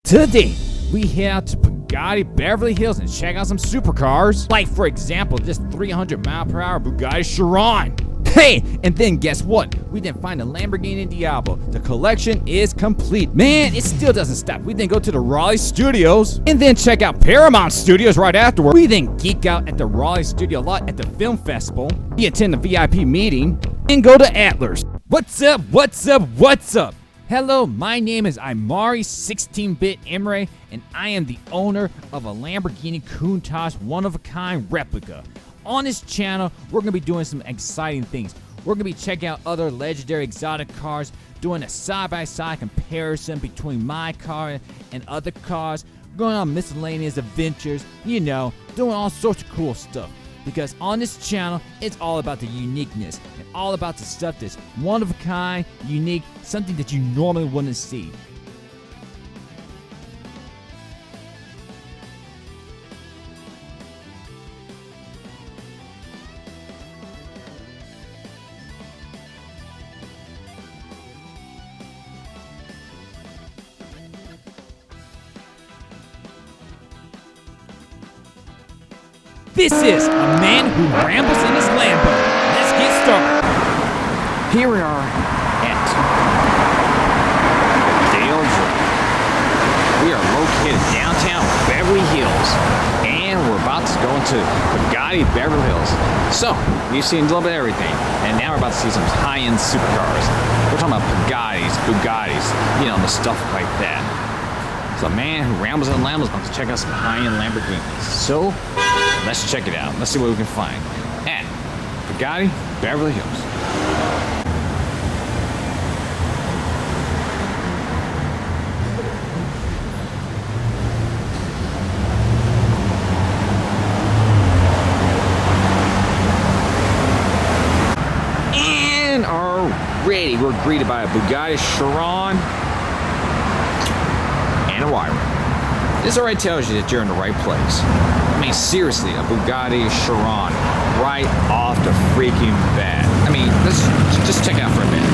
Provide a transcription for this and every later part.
Today, we head out to Bugatti Beverly Hills and check out some supercars. Like, for example, this 300-mile-per-hour Bugatti Chiron. Hey, and then guess what? We didn't find a Lamborghini Diablo. The collection is complete. Man, it still doesn't stop. We then go to the Raleigh studios and then check out Paramount Studios right afterward. We then geek out at the Raleigh studio lot at the film festival. We attend the VIP meeting and go to Atlas. What's up? What's up? What's up? Hello, my name is Imari 16-bit Emre, and I am the owner of a Lamborghini Countach one-of-a-kind replica. On this channel, we're going to be doing some exciting things. We're going to be checking out other legendary exotic cars, doing a side-by-side comparison between my car and other cars, going on miscellaneous adventures, you know, doing all sorts of cool stuff. Because on this channel, it's all about the uniqueness and all about the stuff that's one of a kind, unique, something that you normally wouldn't see. This is a man who rambles in his Lambo. Let's get started. Here we are at Daydream. We are located downtown Beverly Hills, and we're about to go into Bugatti Beverly Hills. So, we've seen a little bit of everything, and now we're about to see some high-end supercars. We're talking about Bugattis, you know, the stuff like that. So a man who rambles in Lambos wants to check out some high-end Lamborghinis. So, let's check it out. Let's see what we can find at Bugatti Beverly Hills. And already we're greeted by a Bugatti Chiron and a wire. This already tells you that you're in the right place. I mean, seriously, a Bugatti Chiron right off the freaking bat. I mean, let's just check it out for a minute.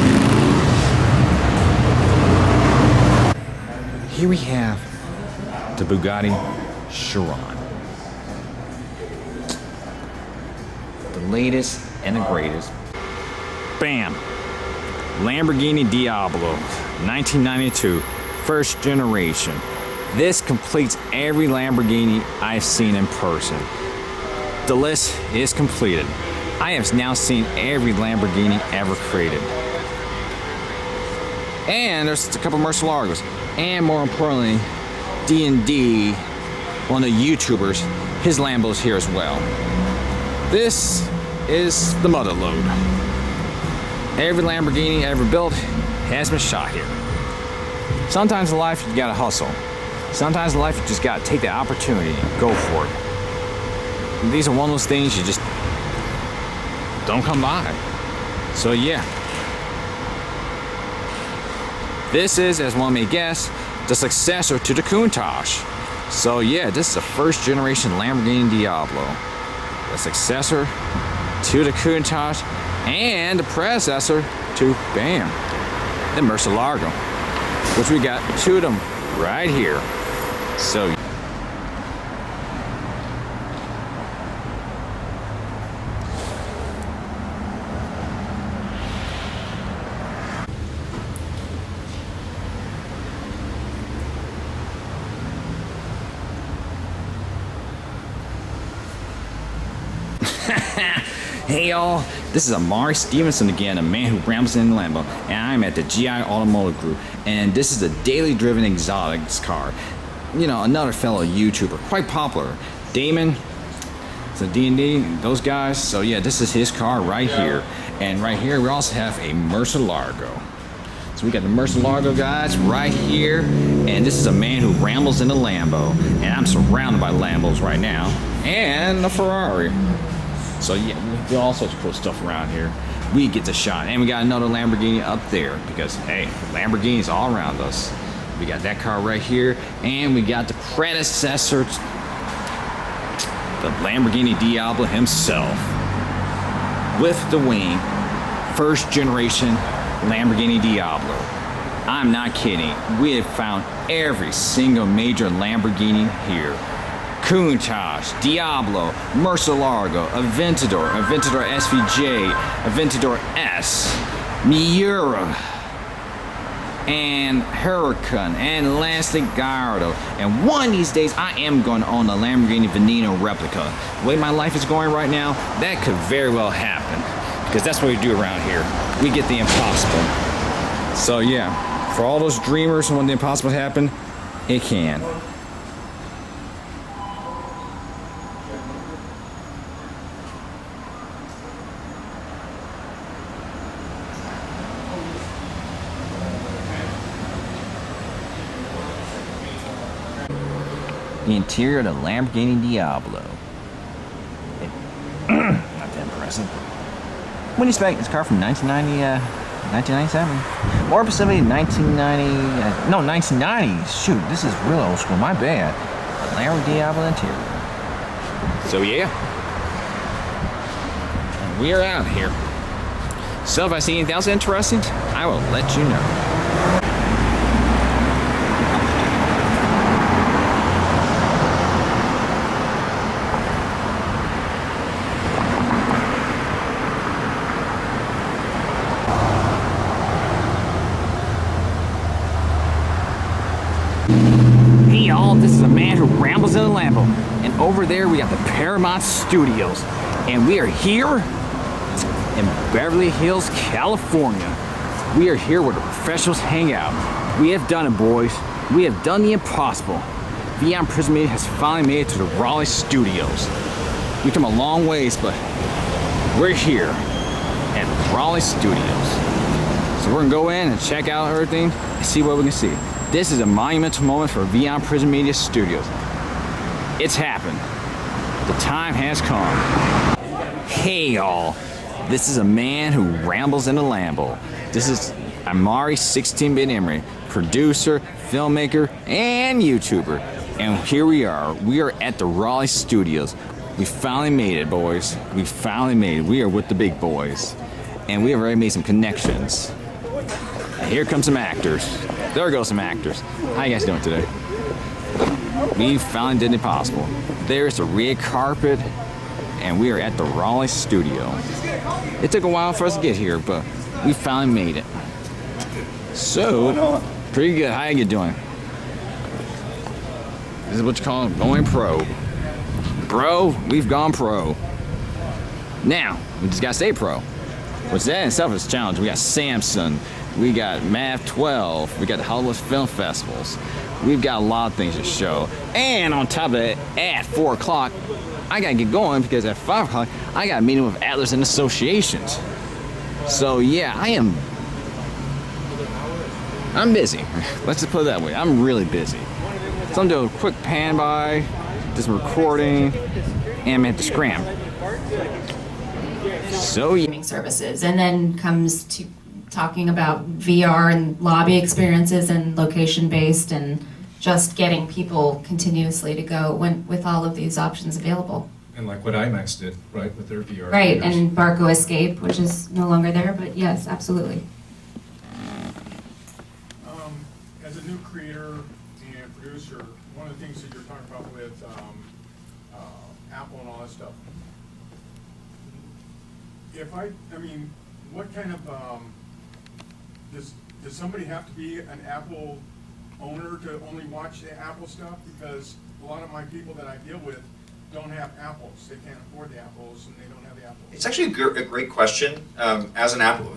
Here we have the Bugatti Chiron. The latest and the greatest. Bam! Lamborghini Diablo, 1992, first generation. This completes every Lamborghini I've seen in person. The list is completed. I have now seen every Lamborghini ever created. And there's a couple of Murcielagos. And more importantly, D&D, one of the YouTubers, his Lambo's here as well. This is the mother lode. Every Lamborghini ever built has been shot here. Sometimes in life you gotta hustle. Sometimes in life you just gotta take the opportunity and go for it. And these are one of those things you just don't come by. So yeah. This is, as one may guess, the successor to the Countach. So yeah, this is a first generation Lamborghini Diablo. The successor to the Countach and the predecessor to, bam, the Murcielago. Which we got two of them right here. So hey y'all, this is Amari Stevenson again, a man who rambles in Lambo, and I'm at the GI Automotive Group, and this is a daily driven exotics car. You know, another fellow YouTuber, quite popular, Damon, so D&D, those guys. So yeah, this is his car right here, and right here we also have a Murcielago. So we got the Murcielago guys right here, and this is a man who rambles in a Lambo, and I'm surrounded by Lambos right now, and a Ferrari. So yeah, we do all sorts of cool stuff around here. We get the shot, and we got another Lamborghini up there because hey, Lamborghinis all around us. We got that car right here, and we got the predecessor, the Lamborghini Diablo himself, with the wing, first generation Lamborghini Diablo. I'm not kidding. We have found every single major Lamborghini here. Countach, Diablo, Murcielago, Aventador, Aventador SVJ, Aventador S, Miura, and Huracan, and Lancia Gallardo. And one of these days, I am going to own a Lamborghini Veneno replica. The way my life is going right now, that could very well happen. Because that's what we do around here. We get the impossible. So yeah, for all those dreamers who want the impossible to happen, it can. The interior of the Lamborghini Diablo. Not that impressive. What do you expect? This car from 1997? More specifically, 1990s. Shoot, this is real old school. My bad. The Lamborghini Diablo interior. So yeah, we are out here. So if I see anything else interesting, I will let you know. Hey y'all, this is a man who rambles in a Lambo. And over there we got the Paramount Studios. And we are here in Beverly Hills, California. We are here where the professionals hang out. We have done it, boys. We have done the impossible. Beyond Prison Media has finally made it to the Raleigh Studios. We've come a long ways, but we're here at Raleigh Studios. So we're gonna go in and check out everything and see what we can see. This is a monumental moment for Beyond Prison Media Studios. It's happened. The time has come. Hey y'all, this is a man who rambles in a Lambo. This is Amari 16-bit Emery, producer, filmmaker, and YouTuber. And here we are. We are at the Raleigh Studios. We finally made it, boys. We finally made it. We are with the big boys. And we have already made some connections. And here come some actors. There go some actors. How you guys doing today? We finally did the impossible. There's the red carpet, and we are at the Raleigh studio. It took a while for us to get here, but we finally made it. So, pretty good. How you doing? This is what you call going pro. Bro, we've gone pro. Now, we just gotta stay pro. Which that in itself is a challenge. We got Samsung, we got MAV 12, we got the Hollywood Film Festivals. We've got a lot of things to show. And on top of that, at 4 o'clock, I gotta get going because at 5 o'clock, I got a meeting with Atlas and Associations. So yeah, I'm busy. Let's just put it that way. I'm really busy. So I'm doing a quick pan by, just recording, and I'm at the scram. So yeah. Streaming services, and then comes to talking about VR and lobby experiences and location-based and just getting people continuously to go with all of these options available. And like what IMAX did, right, with their VR. Right, theaters. and Barco Escape, which is no longer there, but yes, absolutely. As a new creator and producer, one of the things that you're talking about with Apple and all that stuff, I mean, what kind of, does somebody have to be an Apple owner to only watch the Apple stuff? Because a lot of my people that I deal with don't have Apples. They can't afford the Apples and they don't have the Apples. It's actually a great question. As an Apple,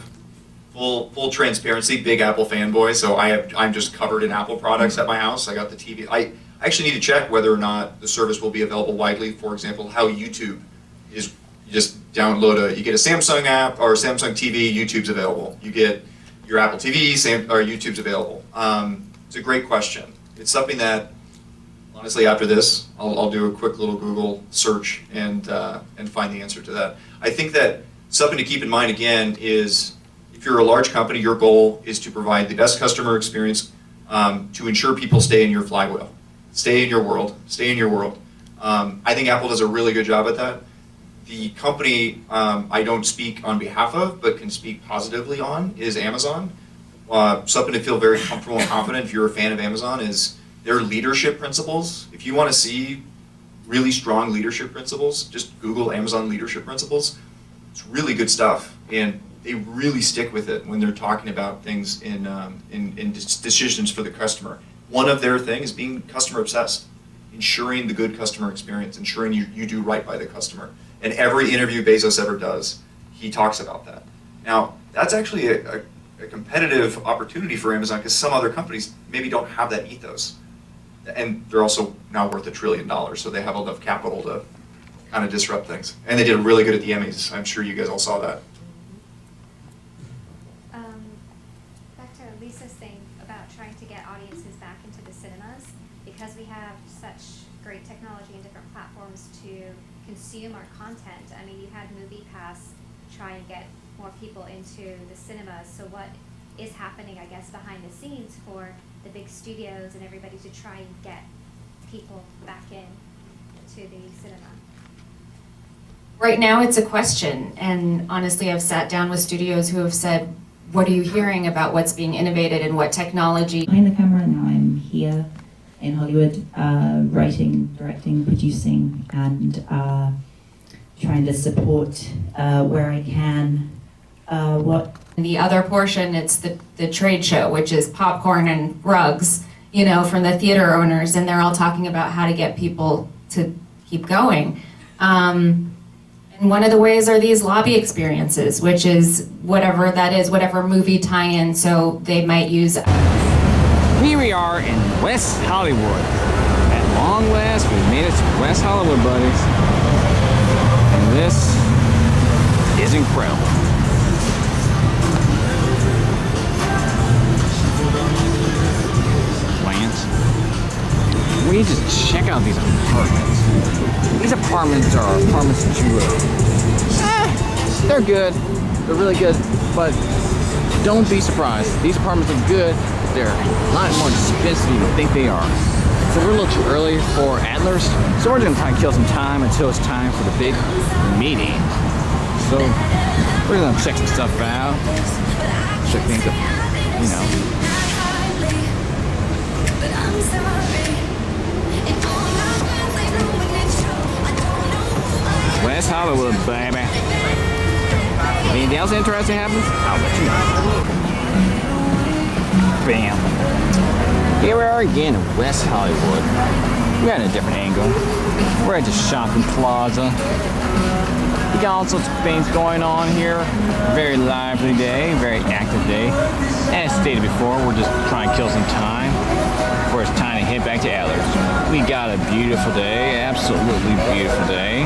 full transparency, big Apple fanboy. So I'm just covered in Apple products at my house. I got the TV. I actually need to check whether or not the service will be available widely. For example, how YouTube is. You just download you get a Samsung app or Samsung TV. YouTube's available. You get your Apple TV, or YouTube's available. It's a great question. It's something that, honestly, after this, I'll do a quick little Google search and find the answer to that. I think that something to keep in mind again is if you're a large company, your goal is to provide the best customer experience to ensure people stay in your flywheel, stay in your world, stay in your world. I think Apple does a really good job at that. The company I don't speak on behalf of, but can speak positively on, is Amazon. something to feel very comfortable and confident if you're a fan of Amazon is their leadership principles. If you want to see really strong leadership principles, just Google Amazon leadership principles. It's really good stuff, and they really stick with it when they're talking about things in decisions for the customer. One of their things is being customer obsessed, ensuring the good customer experience, ensuring you do right by the customer. And every interview Bezos ever does, he talks about that. Now, that's actually a competitive opportunity for Amazon because some other companies maybe don't have that ethos. And they're also now worth $1 trillion, so they have enough capital to kind of disrupt things. And they did really good at the Emmys. I'm sure you guys all saw that. Back to Lisa's thing about trying to get audiences back into the cinemas, because we have such great technology and different platforms to consume our content. I mean, you had MoviePass try and get more people into the cinemas. So what is happening, I guess, behind the scenes for the big studios and everybody to try and get people back in to the cinema? Right now, it's a question, and honestly, I've sat down with studios who have said, what are you hearing about what's being innovated and what technology? Behind the camera, now I'm here in Hollywood, writing, directing, producing, and trying to support where I can. The other portion, it's the trade show, which is popcorn and rugs, you know, from the theater owners, and they're all talking about how to get people to keep going. And one of the ways are these lobby experiences, which is whatever that is, whatever movie tie-in, so they might use. Here we are in West Hollywood. At long last, we made it to West Hollywood, buddies. And this is incredible. Plants. We need to check out these apartments. These apartments are apartments that you they're good. They're really good, but don't be surprised. These apartments are good, but they're a lot more expensive than you think they are. So we're a little too early for Adler's, so we're gonna try and kill some time until it's time for the big meeting. So we're gonna check some stuff out, check things up, you know. West Hollywood, baby. Anything else interesting happens? I'll let you know. Bam. Here we are again in West Hollywood. We're at a different angle. We're at the shopping plaza. We got all sorts of things going on here. Very lively day, very active day. As stated before, we're just trying to kill some time before it's time to head back to Adler's. We got a beautiful day, absolutely beautiful day.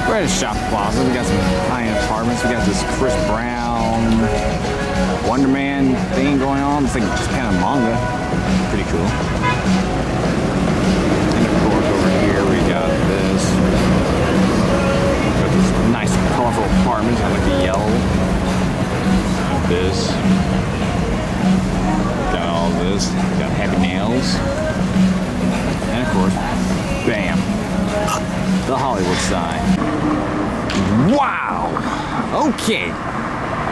We're at a shop plaza. We got some high-end apartments. We got this Chris Brown Wonder Man thing going on. It's like just kind of manga. Pretty cool. And of course over here we got this. Got this nice colorful apartments. I like the yellow. Got this. Got all this. Got Happy Nails. And of course, bam. The Hollywood side. Wow! Okay.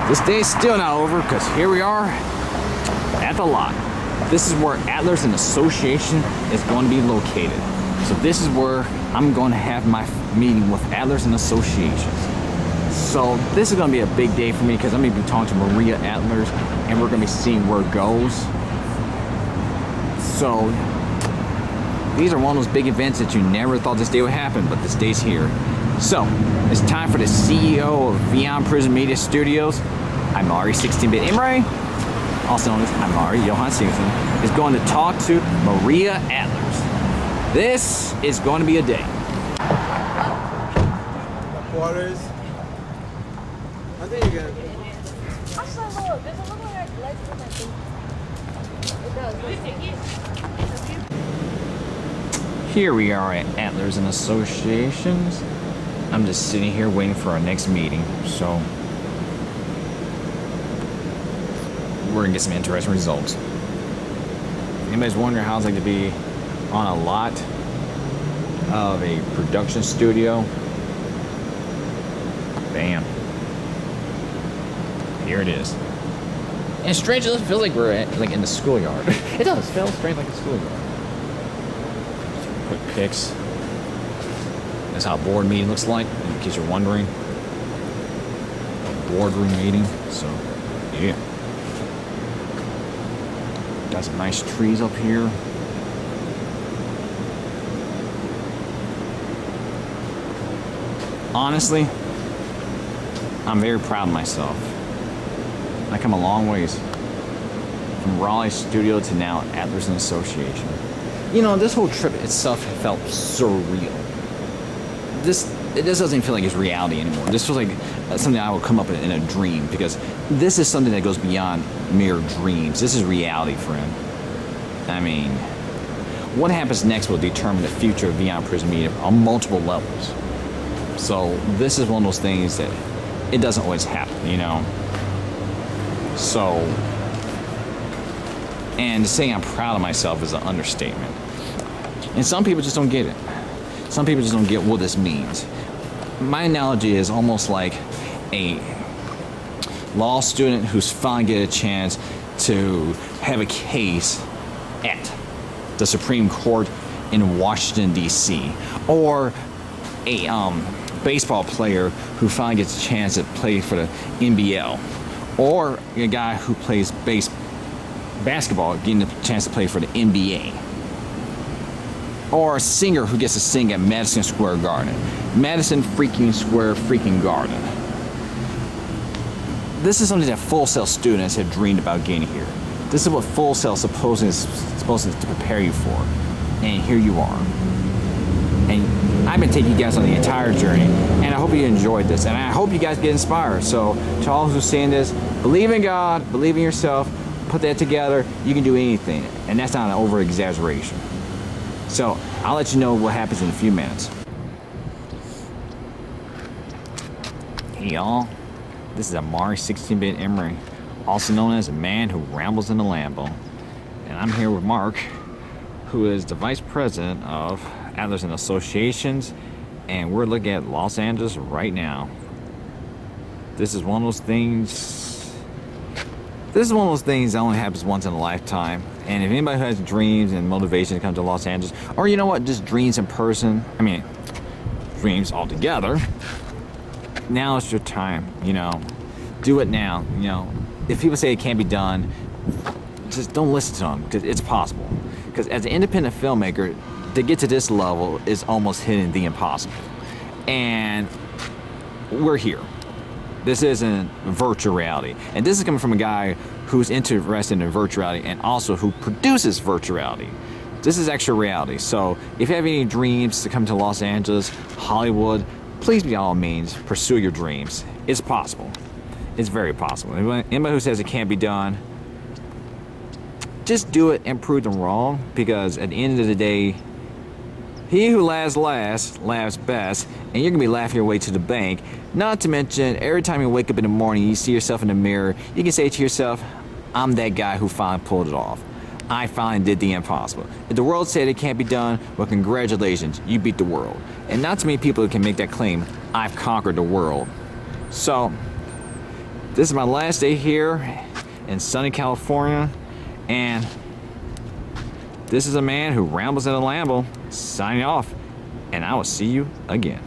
This day is still not over because here we are at the lot. This is where Adler's and Association is going to be located. So this is where I'm going to have my meeting with Adler's and Associations. So this is going to be a big day for me because I'm going to be talking to Maria Adler's and we're going to be seeing where it goes. So these are one of those big events that you never thought this day would happen, but this day's here. So, it's time for the CEO of Beyond Prison Media Studios, Amari 16-Bit Imre, also known as Amari Johan Stevenson, is going to talk to Maria Adler's. This is going to be a day. Quarters. I think you're gonna. Actually, look, there's a little like legs in that thing. It does. Let's take it. Here we are at Adler's and Associations. I'm just sitting here waiting for our next meeting, so we're gonna get some interesting results. If anybody's wondering how it's like to be on a lot of a production studio, bam. here it is. And strange, it doesn't feel like we're like in the schoolyard. It does feel strange like a schoolyard. Quick pics. That's how a board meeting looks like, in case you're wondering. A boardroom meeting. So, yeah. Got some nice trees up here. Honestly, I'm very proud of myself. I come a long ways from Raleigh studio to now Atlas and Association. You know, this whole trip itself felt surreal. It just doesn't feel like it's reality anymore. This feels like something I would come up in a dream, because this is something that goes beyond mere dreams. This is reality, friend. I mean, what happens next will determine the future of Beyond Prison Media on multiple levels. So this is one of those things that it doesn't always happen, you know? So, and to say I'm proud of myself is an understatement. And some people just don't get it. Some people just don't get what this means. My analogy is almost like a law student who's finally get a chance to have a case at the Supreme Court in Washington, D.C. Or a baseball player who finally gets a chance to play for the NBL. Or a guy who plays basketball getting a chance to play for the NBA. Or a singer who gets to sing at Madison Square Garden. Madison freaking Square freaking Garden. This is something that Full Sail students have dreamed about getting here. This is what Full Sail is supposed to prepare you for. And here you are. And I've been taking you guys on the entire journey, and I hope you enjoyed this, and I hope you guys get inspired. So to all who's saying this, believe in God, believe in yourself, put that together, you can do anything, and that's not an over-exaggeration. So I'll let you know what happens in a few minutes. Hey y'all, this is Amari 16-bit Emery, also known as a man who rambles in a Lambo, and I'm here with Mark, who is the vice president of Atlas and Associations, and we're looking at Los Angeles right now. This is one of those things that only happens once in a lifetime. And if anybody who has dreams and motivation to come to Los Angeles, or you know what, just dreams in person, I mean, dreams altogether, now is your time, you know. Do it now, you know. If people say it can't be done, just don't listen to them, because it's possible. Because as an independent filmmaker, to get to this level is almost hitting the impossible. And we're here. This isn't virtual reality. And this is coming from a guy who's interested in virtual reality and also who produces virtual reality. This is actual reality. So if you have any dreams to come to Los Angeles, Hollywood, please by all means pursue your dreams. It's possible. It's very possible. Anybody who says it can't be done, just do it and prove them wrong, because at the end of the day, he who laughs last, laughs best, and you're gonna be laughing your way to the bank. Not to mention, every time you wake up in the morning, you see yourself in the mirror, you can say to yourself, I'm that guy who finally pulled it off. I finally did the impossible. If the world said it can't be done, well, congratulations, you beat the world. And not too many people can make that claim, I've conquered the world. So, this is my last day here in sunny California, and this is a man who rambles in a Lambo, signing off, and I will see you again.